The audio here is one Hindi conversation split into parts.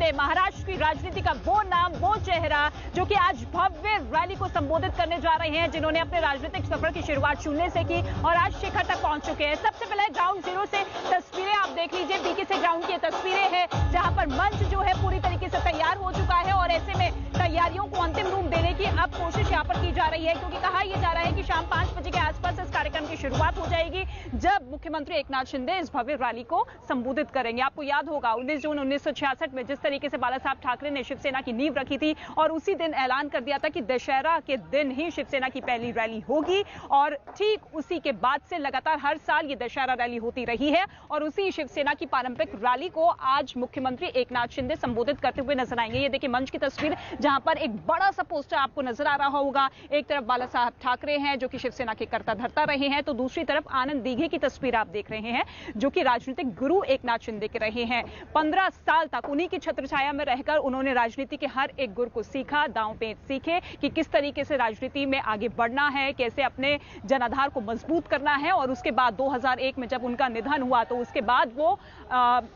ठाकरे, महाराष्ट्र की राजनीति का वो नाम, वो चेहरा जो कि आज भव्य रैली को संबोधित करने जा रहे हैं, जिन्होंने अपने राजनीतिक सफर की शुरुआत शून्य से की और आज शिखर तक पहुंच चुके हैं। सबसे पहले ग्राउंड जीरो से तस्वीरें आप देख लीजिए, बीके से ग्राउंड की तस्वीरें हैं जहां पर मंच जो है पूरी तरीके से तैयार हो चुका है और ऐसे में तैयारियों को अंतिम रूप देने की अब कोशिश यहां पर की जा रही है, क्योंकि कहा यह जा रहा है कि शाम 5 बजे के आसपास इस कार्यक्रम की शुरुआत हो जाएगी जब मुख्यमंत्री एकनाथ शिंदे इस भव्य रैली को संबोधित करेंगे। आपको याद होगा 19 जून 1966 में जिस तरीके से बाला साहब ठाकरे ने शिवसेना की नींव रखी थी और उसी दिन ऐलान कर दिया था कि दशहरा के दिन ही शिवसेना की पहली रैली होगी और ठीक उसी के बाद से लगातार हर साल ये दशहरा रैली होती रही है और उसी शिवसेना की पारंपरिक रैली को आज मुख्यमंत्री एकनाथ शिंदे संबोधित करते हुए नजर आएंगे। ये देखिए मंच की तस्वीर जहां पर एक बड़ा सा पोस्टर आपको नजर आ रहा होगा। एक तरफ बाला साहब ठाकरे हैं जो कि शिवसेना के कर्ता धर्ता रहे हैं, तो दूसरी तरफ आनंद दीघे की तस्वीर आप देख रहे हैं जो कि राजनीतिक गुरु एकनाथ शिंदे के रहे हैं। 15 साल तक उन्हीं की छत्रछाया में रहकर उन्होंने राजनीति के हर एक गुर को सीखा, दांव पेच सीखे कि किस तरीके से राजनीति में आगे बढ़ना है, कैसे अपने जनाधार को मजबूत करना है। और उसके बाद 2001 में जब उनका निधन हुआ तो उसके बाद वो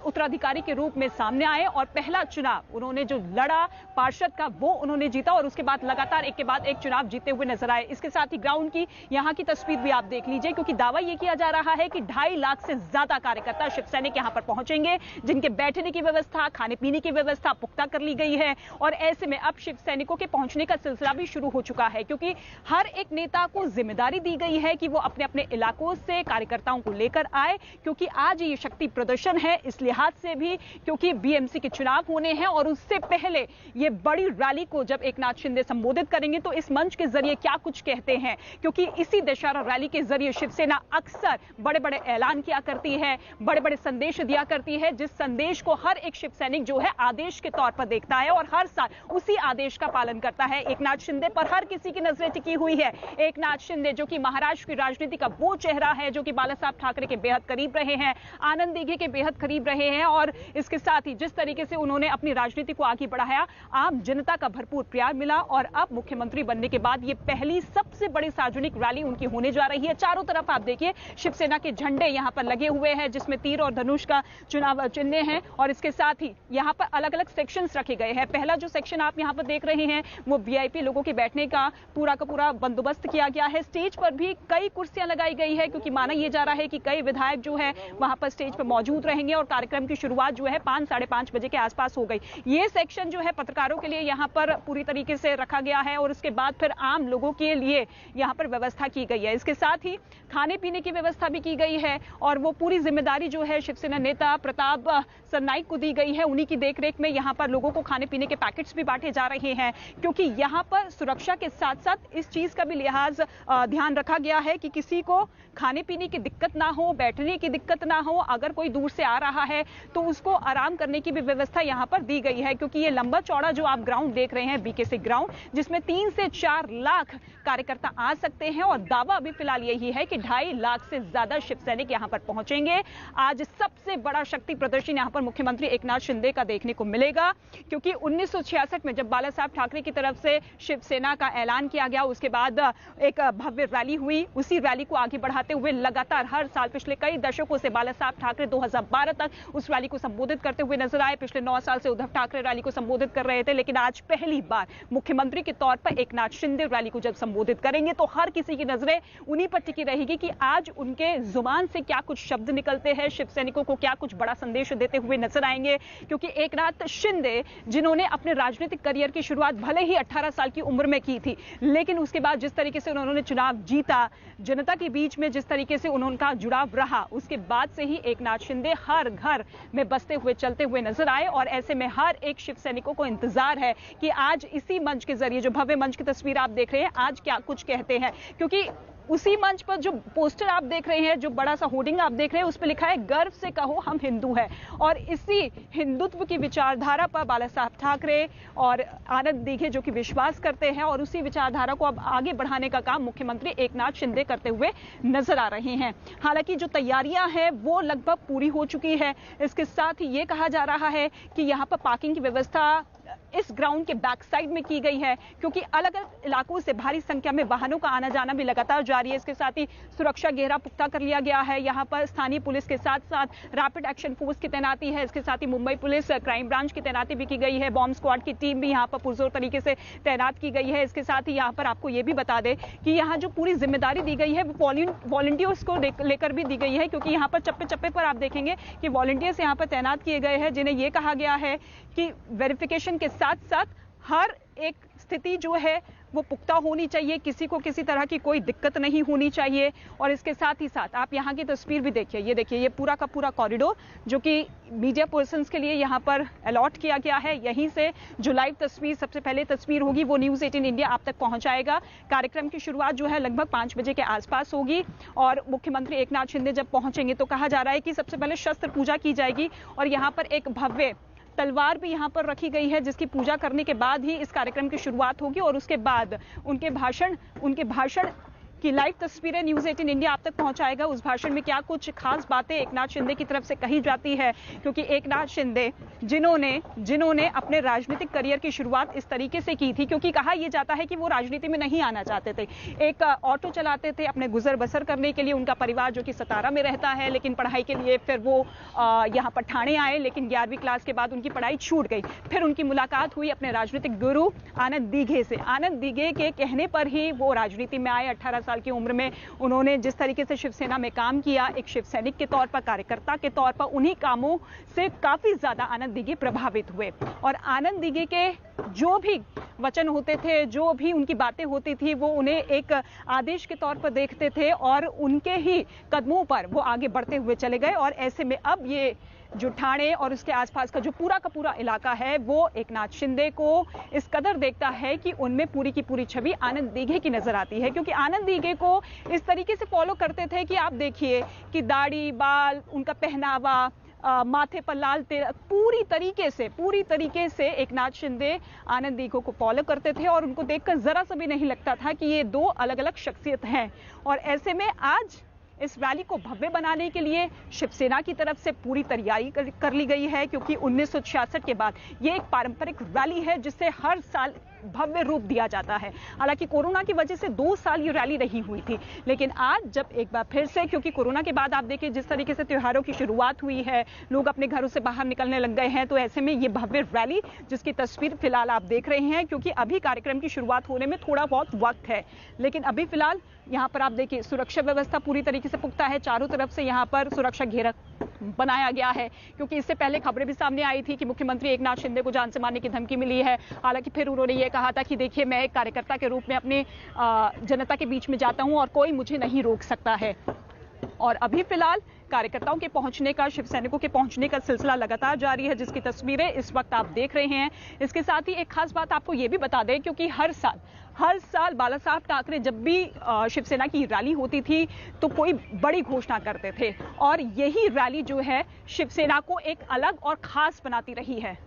उत्तराधिकारी के रूप में सामने आए और पहला चुनाव उन्होंने जो लड़ा पार्षद का वो उन्होंने जीता और उसके बाद लगातार एक के बाद एक चुनाव जीते हुए नजर आए। इसके साथ ही ग्राउंड की यहां की तस्वीर भी आप देख लीजिए, क्योंकि दावा यह किया जा रहा है कि 2.5 लाख से ज्यादा कार्यकर्ता शिव सैनिक यहां पर पहुंचेंगे, जिनके बैठने की व्यवस्था, खाने पीने की व्यवस्था पुख्ता कर ली गई है। और ऐसे में अब शिव सैनिकों के पहुंचने का सिलसिला भी शुरू हो चुका है, क्योंकि हर एक नेता को जिम्मेदारी दी गई है कि वो अपने अपने इलाकों से कार्यकर्ताओं को लेकर आए, क्योंकि आज ये शक्ति प्रदर्शन है इस लिहाज से भी क्योंकि बीएमसी के चुनाव होने हैं और उससे पहले ये बड़ी रैली को जब एकनाथ शिंदे संबोधित करेंगे तो इस मंच के जरिए क्या कुछ कहते हैं, क्योंकि इसी दशहरा रैली के जरिए शिवसेना अक्सर बड़े बड़े ऐलान किया करती है, बड़े बड़े संदेश दिया करती है, जिस संदेश को हर एक शिव सैनिक जो है आदेश के तौर पर देखता है और हर साल उसी आदेश का पालन करता है। एकनाथ शिंदे पर हर किसी की नजरें टिकी हुई है। एकनाथ शिंदे जो कि महाराष्ट्र की राजनीति का वो चेहरा है जो कि बाला साहब ठाकरे के बेहद करीब रहे हैं, आनंद दीघे के बेहद करीब रहे हैं और इसके साथ ही जिस तरीके से उन्होंने अपनी राजनीति को आगे बढ़ाया, आम जनता का भरपूर प्यार मिला और अब मुख्यमंत्री बनने के बाद ये पहली सबसे बड़ी सार्वजनिक रैली उनकी होने जा रही है। चारों तरफ आप देखिए शिवसेना के झंडे यहां पर लगे हुए हैं जिसमें तीर और धनुष का चुनाव चिन्ह है और इसके साथ ही यहां पर अलग अलग सेक्शंस रखे गए हैं। पहला जो सेक्शन आप यहां पर देख रहे हैं वो वीआईपी लोगों के बैठने का पूरा बंदोबस्त किया गया है। स्टेज पर भी कई कुर्सियां लगाई गई है क्योंकि माना यह जा रहा है कि कई विधायक जो है वहां पर स्टेज पर मौजूद रहेंगे और कार्यक्रम की शुरुआत जो है 5 साढ़े 5 बजे के आसपास हो गई। ये सेक्शन जो है पत्रकारों के लिए यहां पर पूरी तरीके से रखा गया है और उसके बाद फिर आम लोगों के लिए यहां पर व्यवस्था की गई है। इसके साथ ही खाने पीने की व्यवस्था भी की गई है और वो पूरी जिम्मेदारी जो है शिवसेना नेता प्रताप सरनाईक को दी गई है। उन्हीं की देखरेख में यहां पर लोगों को खाने पीने के पैकेट्स भी बांटे जा रहे हैं, क्योंकि यहां पर सुरक्षा के साथ साथ इस चीज का भी लिहाज ध्यान रखा गया है कि किसी को खाने पीने की दिक्कत ना हो, बैठने की दिक्कत ना हो। अगर कोई दूर से आ रहा है तो उसको आराम करने की भी व्यवस्था यहां पर दी गई है, क्योंकि ये लंबा चौड़ा जो आप ग्राउंड देख रहे हैं बीके से ग्राउंड, जिसमें 3 से 4 लाख कार्यकर्ता आ सकते हैं और दावा अभी फिलहाल यही है कि 2.5 लाख से ज्यादा शिव सैनिक यहां पर पहुंचेंगे। आज सबसे बड़ा शक्ति प्रदर्शन यहां पर मुख्यमंत्री एकनाथ शिंदे का देखने को मिलेगा, क्योंकि 1966 में जब बाला साहब ठाकरे की तरफ से शिवसेना का ऐलान किया गया उसके बाद एक भव्य रैली हुई। उसी रैली को आगे बढ़ाते हुए लगातार हर साल पिछले कई दशकों से बाला साहब ठाकरे 2012 तक उस रैली को संबोधित करते हुए नजर आए। पिछले 9 साल से उद्धव ठाकरे रैली को संबोधित कर रहे थे, लेकिन आज पहली बार मुख्यमंत्री के तौर पर एकनाथ शिंदे रैली को जब संबोधित करेंगे तो हर किसी की नजरें उन्हीं पर टिकी रहेगी कि आज उनके जुबान से क्या कुछ शब्द निकलते हैं, शिव सैनिकों को क्या कुछ बड़ा संदेश देते हुए नजर आएंगे। क्योंकि एकनाथ शिंदे जिन्होंने अपने राजनीतिक करियर की शुरुआत भले ही 18 साल की उम्र में की थी, लेकिन उसके बाद जिस तरीके से उन्होंने चुनाव जीता, जनता के बीच में जिस तरीके से उनका जुड़ाव रहा, उसके बाद से ही एकनाथ शिंदे हर घर में बसते हुए चलते हुए नजर आए और ऐसे में हर एक शिव सैनिकों को इंतजार है कि आज इसी मंच के जरिए, जो भव्य मंच की तस्वीर आप देख रहे हैं, आज क्या कुछ कहते हैं। क्योंकि उसी मंच पर जो पोस्टर आप देख रहे हैं, जो बड़ा सा होर्डिंग आप देख रहे हैं, उस पर लिखा है गर्व से कहो हम हिंदू हैं और इसी हिंदुत्व की विचारधारा पर बाला साहब ठाकरे और आनंद दीघे जो कि विश्वास करते हैं और उसी विचारधारा को अब आगे बढ़ाने का काम मुख्यमंत्री एकनाथ शिंदे करते हुए नजर आ रहे हैं। हालांकि जो तैयारियां हैं वो लगभग पूरी हो चुकी है। इसके साथ ही ये कहा जा रहा है कि यहाँ पर पार्किंग की व्यवस्था इस ग्राउंड के बैक साइड में की गई है, क्योंकि अलग अलग इलाकों से भारी संख्या में वाहनों का आना जाना भी लगातार जारी है। इसके साथ ही सुरक्षा घेरा पुख्ता कर लिया गया है। यहाँ पर स्थानीय पुलिस के साथ साथ रैपिड एक्शन फोर्स की तैनाती है। इसके साथ ही मुंबई पुलिस क्राइम ब्रांच की तैनाती भी की गई है। बॉम्ब स्क्वाड की टीम भी यहाँ पर पुरजोर तरीके से तैनात की गई है। इसके साथ ही यहाँ पर आपको ये भी बता दें कि यहाँ जो पूरी जिम्मेदारी दी गई है वो वॉलंटियर्स को लेकर भी दी गई है, क्योंकि यहाँ पर चप्पे चप्पे पर आप देखेंगे कि वॉलंटियर्स यहाँ पर तैनात किए गए हैं, जिन्हें ये कहा गया है कि वेरिफिकेशन के साथ साथ हर एक स्थिति जो है वो पुख्ता होनी चाहिए, किसी को किसी तरह की कोई दिक्कत नहीं होनी चाहिए। और इसके साथ ही साथ आप यहाँ की तस्वीर भी देखिए, ये देखिए, ये पूरा का पूरा कॉरिडोर जो कि मीडिया पर्सन्स के लिए यहाँ पर अलॉट किया गया है। यहीं से जो लाइव तस्वीर, सबसे पहले तस्वीर होगी वो न्यूज़ 18 इंडिया आप तक पहुंचाएगा। कार्यक्रम की शुरुआत जो है लगभग 5 बजे के आसपास होगी और मुख्यमंत्री एकनाथ शिंदे जब पहुंचेंगे तो कहा जा रहा है कि सबसे पहले शस्त्र पूजा की जाएगी और यहाँ पर एक भव्य तलवार भी यहाँ पर रखी गई है, जिसकी पूजा करने के बाद ही इस कार्यक्रम की शुरुआत होगी। और उसके बाद उनके भाषण की लाइव तस्वीरें न्यूज़ 18 इंडिया आप तक पहुंचाएगा। उस भाषण में क्या कुछ खास बातें एकनाथ शिंदे की तरफ से कही जाती है, क्योंकि एकनाथ शिंदे जिन्होंने अपने राजनीतिक करियर की शुरुआत इस तरीके से की थी, क्योंकि कहा यह जाता है कि वो राजनीति में नहीं आना चाहते थे। एक ऑटो चलाते थे अपने गुजर बसर करने के लिए, उनका परिवार जो कि सतारा में रहता है, लेकिन पढ़ाई के लिए फिर वो यहाँ पर ठाणे आए, लेकिन 11वीं क्लास के बाद उनकी पढ़ाई छूट गई। फिर उनकी मुलाकात हुई अपने राजनीतिक गुरु आनंद दीघे से। आनंद दीघे के कहने पर ही वो राजनीति में आए। 18 साल की उम्र में उन्होंने जिस तरीके से शिवसेना में काम किया, एक शिव सैनिक के तौर पर, कार्यकर्ता के तौर पर, उन्हीं कामों से काफी ज्यादा आनंद दीघे प्रभावित हुए। और आनंद दीघे के जो भी वचन होते थे, जो भी उनकी बातें होती थी, वो उन्हें एक आदेश के तौर पर देखते थे और उनके ही कदमों पर वो आगे बढ़ते हुए चले गए। और ऐसे में अब ये जो ठाणे और उसके आसपास का जो पूरा का पूरा इलाका है वो एकनाथ शिंदे को इस कदर देखता है कि उनमें पूरी की पूरी छवि आनंद दीघे की नजर आती है, क्योंकि आनंद दीघे को इस तरीके से फॉलो करते थे कि आप देखिए कि दाढ़ी, बाल, उनका पहनावा, माथे पर लाल तिलक, पूरी तरीके से एकनाथ शिंदे आनंद दीघे को फॉलो करते थे और उनको देखकर जरा सा भी नहीं लगता था कि ये दो अलग अलग शख्सियत हैं। और ऐसे में आज इस रैली को भव्य बनाने के लिए शिवसेना की तरफ से पूरी तैयारी कर ली गई है, क्योंकि 1966 के बाद ये एक पारंपरिक रैली है जिसे हर साल भव्य रूप दिया जाता है। हालांकि कोरोना की वजह से 2 साल ये रैली नहीं हुई थी, लेकिन आज जब एक बार फिर से, क्योंकि कोरोना के बाद आप देखिए जिस तरीके से त्योहारों की शुरुआत हुई है, लोग अपने घरों से बाहर निकलने लग गए हैं, तो ऐसे में ये भव्य रैली जिसकी तस्वीर फिलहाल आप देख रहे हैं, क्योंकि अभी कार्यक्रम की शुरुआत होने में थोड़ा बहुत वक्त है, लेकिन अभी फिलहाल यहाँ पर आप देखिए सुरक्षा व्यवस्था पूरी तरीके से पुख्ता है। चारों तरफ से यहाँ पर सुरक्षा घेरा बनाया गया है, क्योंकि इससे पहले खबरें भी सामने आई थी कि मुख्यमंत्री एकनाथ शिंदे को जान से मारने की धमकी मिली है। हालांकि फिर उन्होंने ये कहा था कि देखिए, मैं एक कार्यकर्ता के रूप में अपने जनता के बीच में जाता हूं और कोई मुझे नहीं रोक सकता है। और अभी फिलहाल कार्यकर्ताओं के पहुंचने का, शिव सैनिकों के पहुंचने का सिलसिला लगातार जारी है, जिसकी तस्वीरें इस वक्त आप देख रहे हैं। इसके साथ ही एक खास बात आपको ये भी बता दें, क्योंकि हर साल बाला साहब ठाकरे जब भी शिवसेना की रैली होती थी तो कोई बड़ी घोषणा करते थे, और यही रैली जो है शिवसेना को एक अलग और खास बनाती रही है।